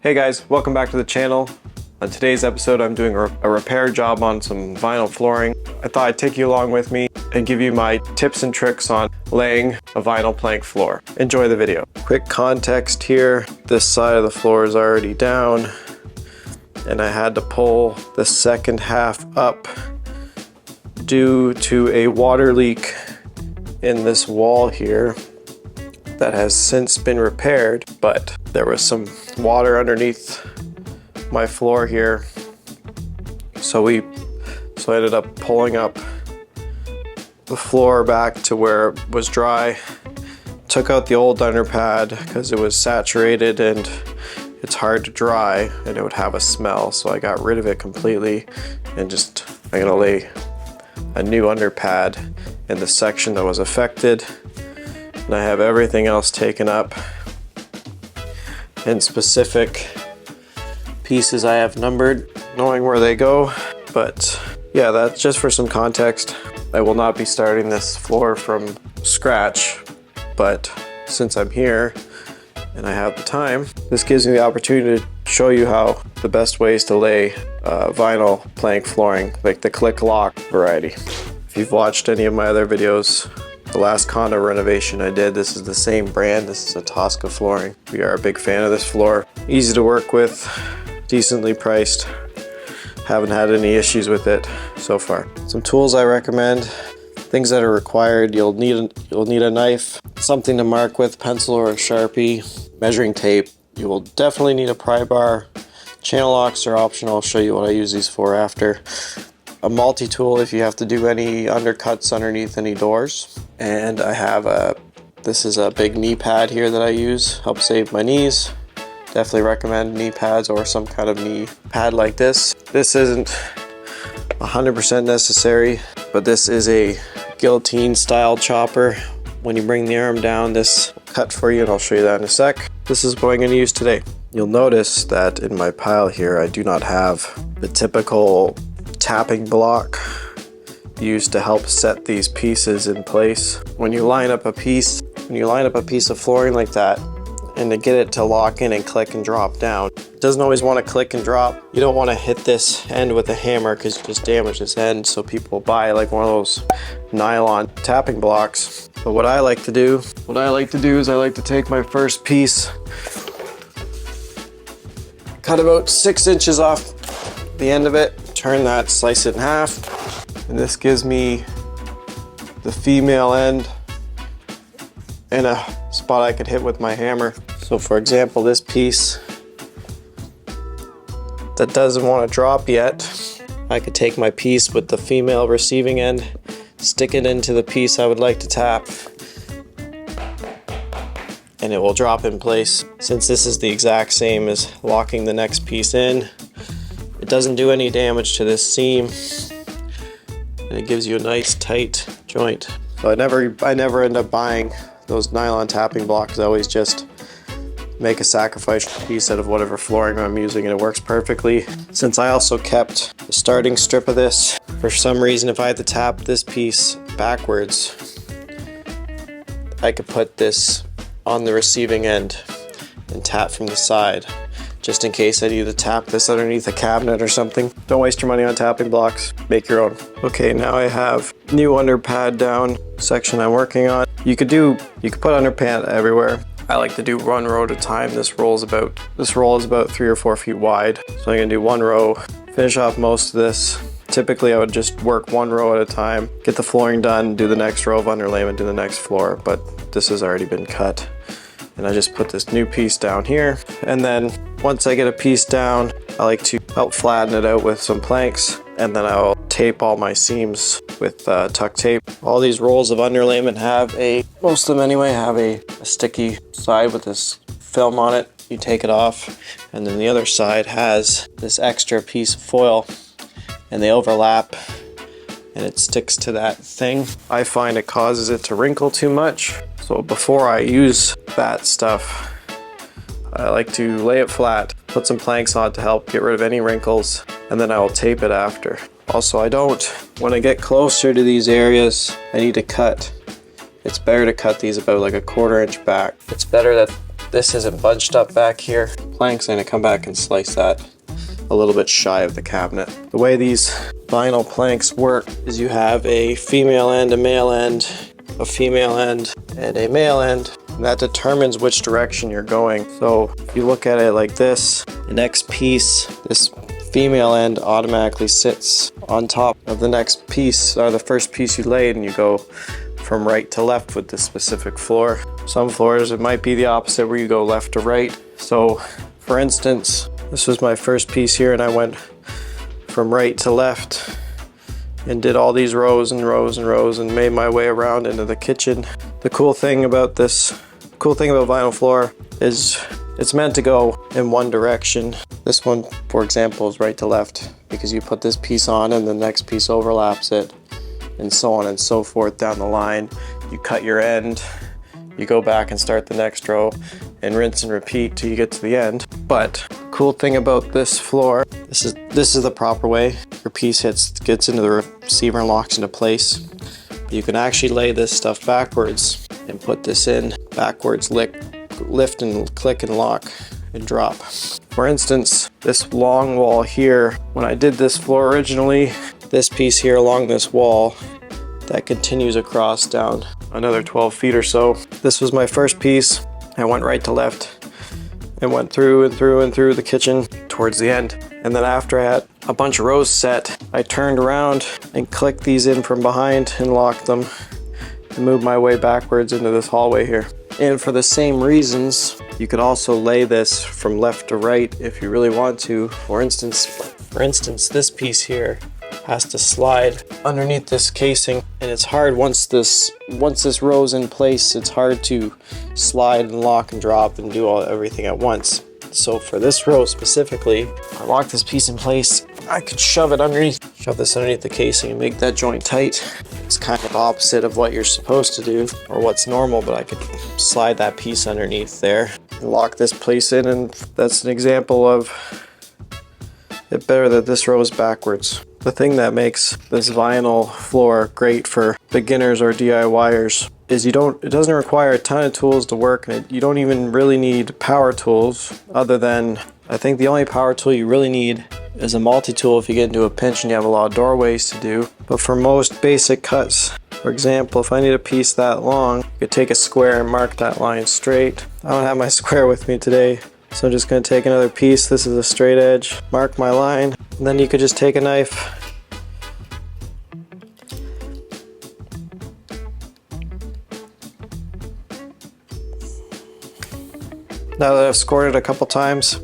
Hey guys, welcome back to the channel. On today's episode, I'm doing a repair job on some vinyl flooring. I thought I'd take you along with me and give you my tips and tricks on laying a vinyl plank floor. Enjoy the video. Quick context here, this side of the floor is already down and I had to pull the second half up due to a water leak in this wall here that has since been repaired, but there was some water underneath my floor here. So I ended up pulling up the floor back to where it was dry, took out the old underpad because it was saturated and it's hard to dry and it would have a smell. So I got rid of it completely and I'm gonna lay a new underpad in the section that was affected. And I have everything else taken up in specific pieces I have numbered, knowing where they go. But yeah, that's just for some context. I will not be starting this floor from scratch, but since I'm here and I have the time, this gives me the opportunity to show you how the best ways to lay vinyl plank flooring, like the click lock variety. If you've watched any of my other videos, the last condo renovation I did, this is the same brand. This is a Tosca flooring. We are a big fan of this floor. Easy to work with, decently priced. Haven't had any issues with it so far. Some tools I recommend, things that are required. You'll need a knife, something to mark with, pencil or a Sharpie, measuring tape. You will definitely need a pry bar. Channel locks are optional. I'll show you what I use these for after. A multi-tool if you have to do any undercuts underneath any doors. And I have this is a big knee pad here that I use, help save my knees. Definitely recommend knee pads or some kind of knee pad like this. This isn't 100% necessary, but this is a guillotine style chopper. When you bring the arm down, this will cut for you, and I'll show you that in a sec. This is what I'm going to use today. You'll notice that in my pile here, I do not have the typical tapping block used to help set these pieces in place. When you line up a piece of flooring like that, and to get it to lock in and click and drop down, it doesn't always want to click and drop. You don't want to hit this end with a hammer because you just damage this end, so people buy like one of those nylon tapping blocks. But what I like to do is I like to take my first piece, cut about 6 inches off the end of it, turn that, slice it in half, and this gives me the female end in a spot I could hit with my hammer. So for example, this piece that doesn't want to drop yet, I could take my piece with the female receiving end, stick it into the piece I would like to tap, and it will drop in place. Since this is the exact same as locking the next piece in, it doesn't do any damage to this seam, and it gives you a nice tight joint. So I never end up buying those nylon tapping blocks. I always just make a sacrifice piece out of whatever flooring I'm using, and it works perfectly. Since I also kept the starting strip of this, for some reason if I had to tap this piece backwards, I could put this on the receiving end and tap from the side, just in case I need to tap this underneath a cabinet or something. Don't waste your money on tapping blocks, make your own. Okay, now I have new underpad down section I'm working on. You could put underpad everywhere. I like to do one row at a time. This roll is about 3 or 4 feet wide. So I'm gonna do one row, finish off most of this. Typically I would just work one row at a time, get the flooring done, do the next row of underlayment, do the next floor, but this has already been cut. And I just put this new piece down here. And then once I get a piece down, I like to help flatten it out with some planks, and then I'll tape all my seams with tuck tape. All these rolls of underlayment most of them anyway, have a sticky side with this film on it. You take it off, and then the other side has this extra piece of foil, and they overlap, and it sticks to that thing. I find it causes it to wrinkle too much. So before I use that stuff, I like to lay it flat, put some planks on it to help get rid of any wrinkles, and then I will tape it after. Also, when I get closer to these areas, I need to cut. It's better to cut these about like a 1/4 inch back. It's better that this isn't bunched up back here. Plank's gonna come back and slice that a little bit shy of the cabinet. The way these vinyl planks work is you have a female end, a male end, a female end, and a male end. And that determines which direction you're going. So if you look at it like this, the next piece, this female end automatically sits on top of the next piece, or the first piece you laid, and you go from right to left with this specific floor. Some floors, it might be the opposite where you go left to right. So for instance, this was my first piece here, and I went from right to left and did all these rows and rows and rows and made my way around into the kitchen. The cool thing about vinyl floor is it's meant to go in one direction. This one, for example, is right to left because you put this piece on and the next piece overlaps it, and so on and so forth down the line. You cut your end, you go back and start the next row and rinse and repeat till you get to the end. But cool thing about this floor, this is the proper way. Your piece gets into the receiver and locks into place. You can actually lay this stuff backwards and put this in backwards, lift and click and lock and drop. For instance, this long wall here, when I did this floor originally, this piece here along this wall, that continues across down another 12 feet or so. This was my first piece. I went right to left and went through and through and through the kitchen towards the end. And then after I had a bunch of rows set, I turned around and clicked these in from behind and locked them and moved my way backwards into this hallway here. And for the same reasons, you could also lay this from left to right if you really want to. For instance, this piece here has to slide underneath this casing, and it's hard once this row's in place, it's hard to slide and lock and drop and do everything at once. So for this row specifically, I lock this piece in place, I could shove this underneath the casing and make that joint tight. It's kind of opposite of what you're supposed to do or what's normal, but I could slide that piece underneath there and lock this place in, and that's an example of it better that this row is backwards. The thing that makes this vinyl floor great for beginners or DIYers is it doesn't require a ton of tools to work, and you don't even really need power tools, other than, I think the only power tool you really need is a multi-tool if you get into a pinch and you have a lot of doorways to do. But for most basic cuts, for example, if I need a piece that long, I could take a square and mark that line straight. I don't have my square with me today, so I'm just going to take another piece. This is a straight edge, mark my line, and then you could just take a knife Now that I've scored it a couple times,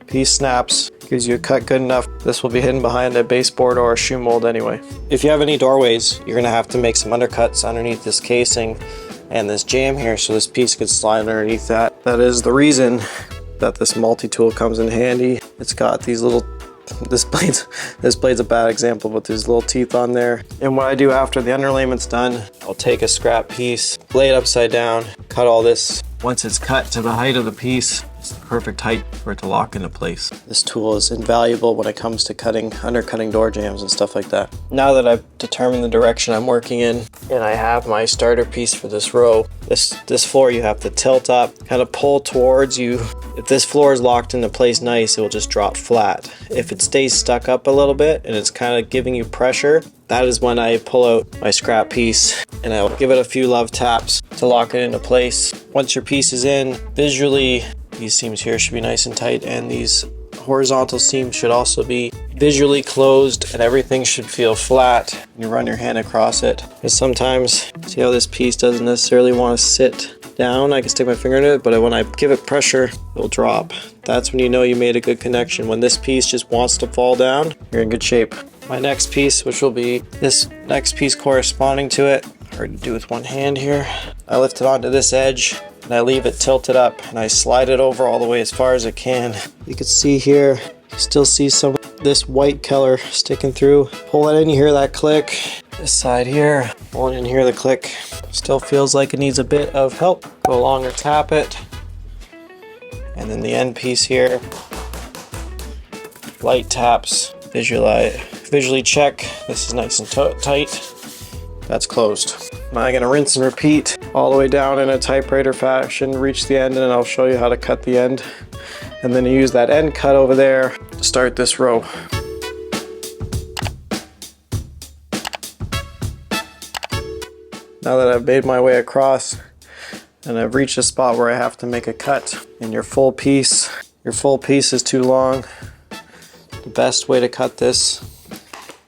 piece snaps, gives you a cut good enough. This will be hidden behind a baseboard or a shoe mold anyway. If you have any doorways, you're gonna have to make some undercuts underneath this casing and this jamb here so this piece could slide underneath that. That is the reason that this multi-tool comes in handy. It's got these little, this blade's a bad example, but there's little teeth on there. And what I do after the underlayment's done, I'll take a scrap piece, lay it upside down, cut all this. Once it's cut to the height of the piece, it's the perfect height for it to lock into place. This tool is invaluable when it comes to undercutting door jambs and stuff like that. Now that I've determined the direction I'm working in, and I have my starter piece for this row, this floor you have to tilt up, kind of pull towards you. If this floor is locked into place nice, it will just drop flat. If it stays stuck up a little bit and it's kind of giving you pressure, that is when I pull out my scrap piece and I'll give it a few love taps to lock it into place. Once your piece is in, visually, these seams here should be nice and tight, and these horizontal seams should also be visually closed, and everything should feel flat. You run your hand across it. Because sometimes, see how this piece doesn't necessarily want to sit down? I can stick my finger in it, but when I give it pressure, it'll drop. That's when you know you made a good connection. When this piece just wants to fall down, you're in good shape. My next piece, which will be this next piece corresponding to it, hard to do with one hand here. I lift it onto this edge and I leave it tilted up and I slide it over all the way as far as I can. You can see here, you still see some of this white color sticking through. Pull it in, you hear that click. This side here, pull it in, hear the click. Still feels like it needs a bit of help. Go along or tap it. And then the end piece here, light taps, visually check. This is nice and tight. That's closed. I'm gonna rinse and repeat all the way down in a typewriter fashion, reach the end, and I'll show you how to cut the end. And then use that end cut over there to start this row. Now that I've made my way across and I've reached a spot where I have to make a cut, and your full piece is too long, the best way to cut this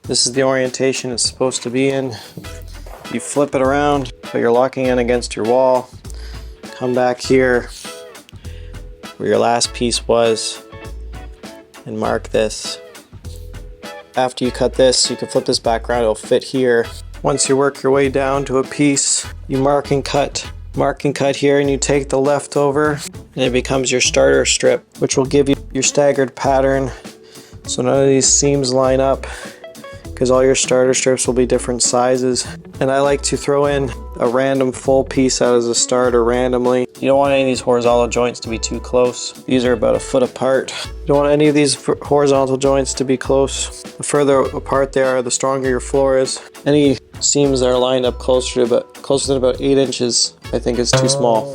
is the orientation it's supposed to be in. You flip it around, but you're locking in against your wall. Come back here where your last piece was and mark this. After you cut this, you can flip this back around, it'll fit here. Once you work your way down to a piece, you mark and cut here, and you take the leftover and it becomes your starter strip, which will give you your staggered pattern. So none of these seams line up, because all your starter strips will be different sizes. And I like to throw in a random full piece out as a starter randomly. You don't want any of these horizontal joints to be too close. These are about a foot apart. You don't want any of these horizontal joints to be close. The further apart they are, the stronger your floor is. Any seams that are lined up closer than about 8 inches, I think is too small.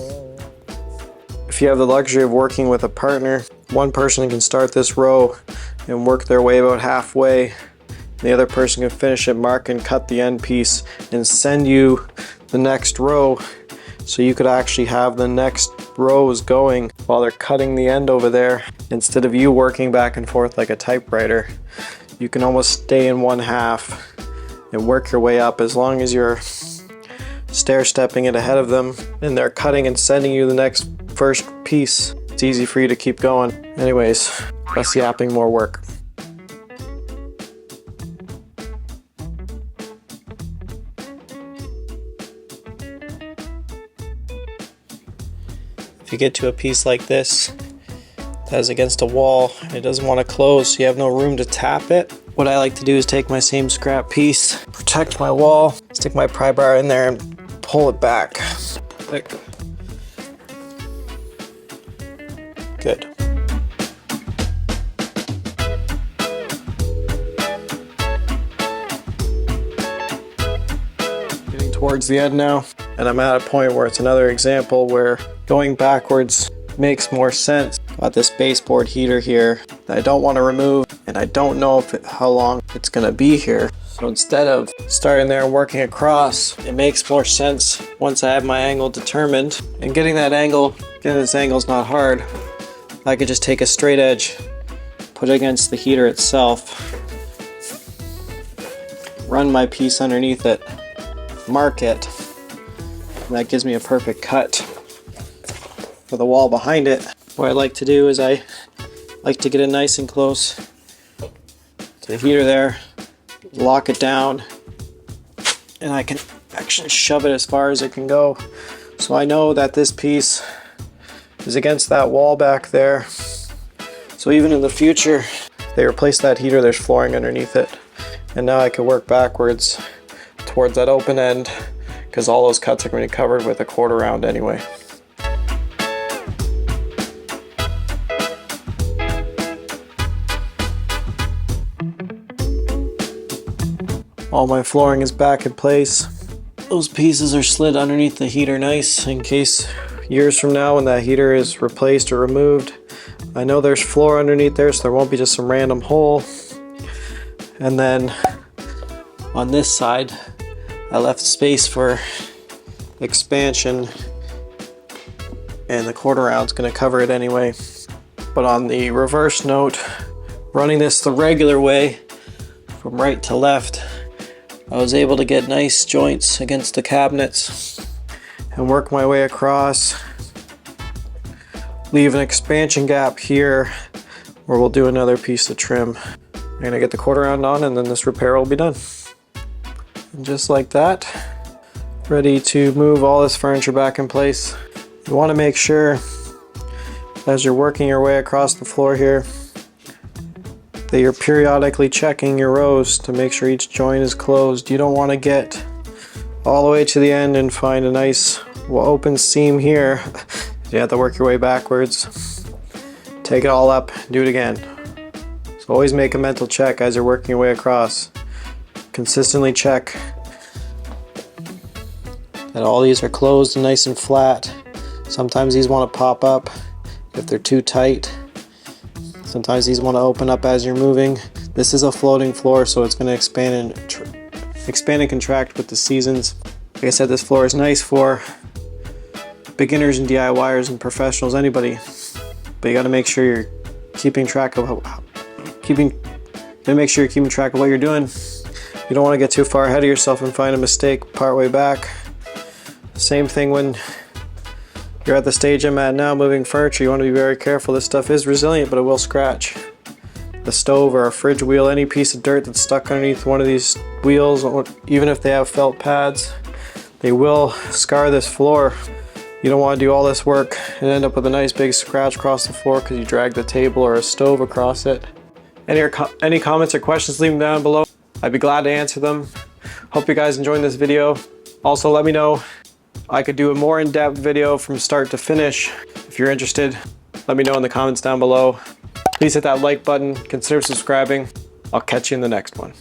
If you have the luxury of working with a partner, one person can start this row and work their way about halfway. The other person can finish it, mark and cut the end piece, and send you the next row, so you could actually have the next rows going while they're cutting the end over there. Instead of you working back and forth like a typewriter, you can almost stay in one half and work your way up, as long as you're stair-stepping it ahead of them and they're cutting and sending you the next first piece. It's easy for you to keep going. Anyways, less yapping, more work. If you get to a piece like this that is against a wall and it doesn't want to close, so you have no room to tap it, what I like to do is take my same scrap piece, protect my wall, stick my pry bar in there and pull it back. Good. Getting towards the end now, and I'm at a point where it's another example where going backwards makes more sense. Got this baseboard heater here that I don't want to remove, and I don't know how long it's going to be here. So instead of starting there and working across, it makes more sense once I have my angle determined. And getting this angle is not hard. I could just take a straight edge, put it against the heater itself, run my piece underneath it, mark it, and that gives me a perfect cut for the wall behind it. What I like to do is I like to get it nice and close to the heater there, lock it down, and I can actually shove it as far as it can go. So I know that this piece is against that wall back there. So even in the future, they replace that heater, there's flooring underneath it. And now I can work backwards towards that open end, because all those cuts are going to be covered with a quarter round anyway. All my flooring is back in place. Those pieces are slid underneath the heater nice, in case years from now when that heater is replaced or removed, I know there's floor underneath there, so there won't be just some random hole. And then on this side, I left space for expansion, and the quarter round's gonna cover it anyway. But on the reverse note, running this the regular way, from right to left, I was able to get nice joints against the cabinets and work my way across, leave an expansion gap here where we'll do another piece of trim. I'm gonna get the quarter round on, and then this repair will be done. And just like that, ready to move all this furniture back in place. You want to make sure, as you're working your way across the floor here, that you're periodically checking your rows to make sure each joint is closed. You don't want to get all the way to the end and find a nice open seam here. You have to work your way backwards. Take it all up, do it again. So always make a mental check as you're working your way across. Consistently check that all these are closed and nice and flat. Sometimes these want to pop up if they're too tight. Sometimes these want to open up as you're moving. This is a floating floor, so it's going to expand and contract with the seasons. Like I said, this floor is nice for beginners and DIYers and professionals, anybody. But you got to make sure you're keeping track of what you're doing. You don't want to get too far ahead of yourself and find a mistake partway back. Same thing when you're at the stage I'm at now, moving furniture. You want to be very careful. This stuff is resilient, but it will scratch. The stove or a fridge wheel, any piece of dirt that's stuck underneath one of these wheels, or even if they have felt pads, they will scar this floor. You don't want to do all this work and end up with a nice big scratch across the floor because you dragged the table or a stove across it. Any comments or questions, leave them down below. I'd be glad to answer them. Hope you guys enjoyed this video. Also, let me know. I could do a more in-depth video from start to finish. If you're interested, let me know in the comments down below. Please hit that like button, consider subscribing. I'll catch you in the next one.